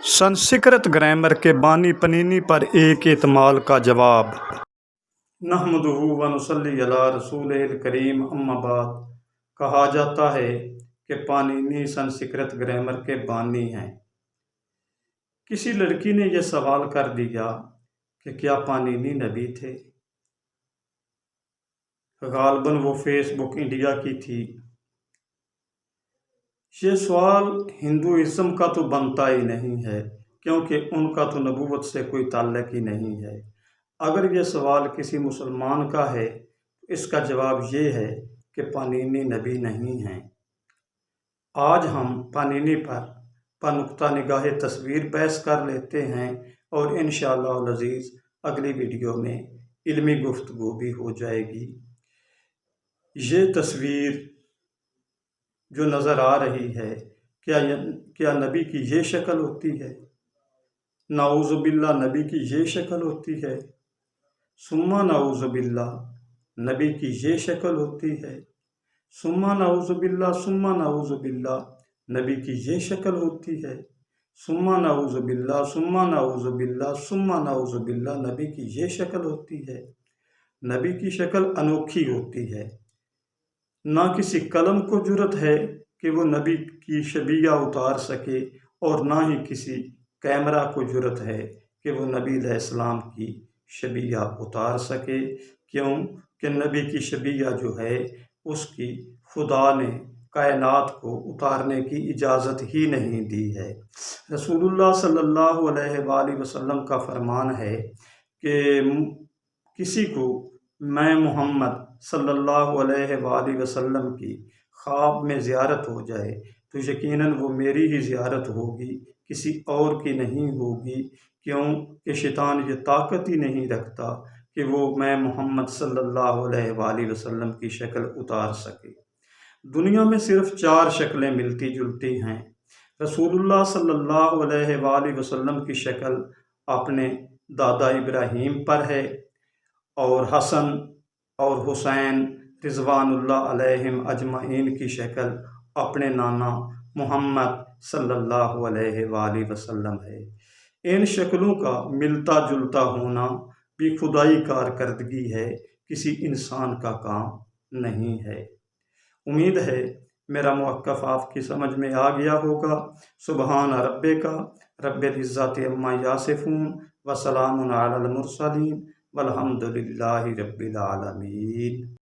Sanskrit grammar के बानी पनीनी पर एक एतमाल का जवाब। नहमदुहु व नुसल्ली अला रसूलिल करीम, अम्मा बाद। कहा जाता है कि पाणिनि संस्कृत ग्रामर के बानी हैं। किसी लड़की ने यह सवाल कर दिया कि क्या पाणिनि नबी थे। गालबन वो फेसबुक इंडिया की थी। ये सवाल हिंदुइज्म का तो बनता ही नहीं है, क्योंकि उनका तो नबूवत से कोई ताल्लुक ही नहीं है। अगर ये सवाल किसी मुसलमान का है तो इसका जवाब ये है कि पाणिनि नबी नहीं हैं। आज हम पाणिनि पर नुक्ता निगाह तस्वीर बहस कर लेते हैं और इंशाअल्लाह अज़ीज़ अगली वीडियो में इल्मी गुफ्तगू भी हो जाएगी। ये तस्वीर जो नज़र आ रही है, क्या नबी की ये शक्ल होती है? नाऊज़ुबिल्लाह, नबी की ये शक्ल होती है? सुम्मा नाऊज़ुबिल्लाह, नबी की ये शक्ल होती है? सुम्मा नाऊज़ुबिल्लाह, सुम्मा नाऊज़ुबिल्लाह, नबी की ये शक्ल होती है? सुम्मा नाऊज़ुबिल्लाह, सुम्मा नाऊज़ुबिल्लाह, सुम्मा नाऊज़ुबिल्लाह, नबी की ये शक्ल होती है? नबी की शक्ल अनोखी होती है। ना किसी कलम को जुर्रत है कि वो नबी की शबीया उतार सके, और ना ही किसी कैमरा को जुर्रत है कि वो नबी अलैहिस्सलाम की शबीया उतार सके। क्यों कि नबी की शबीया जो है उसकी खुदा ने कायनात को उतारने की इजाज़त ही नहीं दी है। रसूलुल्लाह सल्लल्लाहु अलैहि वसल्लम का फरमान है कि किसी को मैं मोहम्मद सल्लल्लाहु अलैहि वसल्लम की ख्वाब में ज़ियारत हो जाए तो यकीनन वो मेरी ही ज़ियारत होगी, किसी और की नहीं होगी। क्यों कि शैतान ये ताकत ही नहीं रखता कि वो मैं मोहम्मद सल्लल्लाहु अलैहि वसल्लम की शक्ल उतार सके। दुनिया में सिर्फ 4 शक्लें मिलती जुलती हैं। रसूलुल्लाह सल्लल्लाहु अलैहि वसल्लम की शक्ल अपने दादा इब्राहीम पर है, और हसन और हुसैन रिज़वानुल्लाह अलैहिम अजमईन की शक्ल अपने नाना मोहम्मद सल्लल्लाहु अलैहि वसल्लम है। इन शक्लों का मिलता जुलता होना भी खुदाई कारकर्दगी है, किसी इंसान का काम नहीं है। उम्मीद है मेरा मौक़िफ़ आपकी समझ में आ गया होगा। सुबहान रब्बिका रब्बिल इज़्ज़ति अम्मा यासिफ़ून व सलामुन अलल मुरसलीन वल्हम्दुलिल्लाहि रब्बिल आलमीन।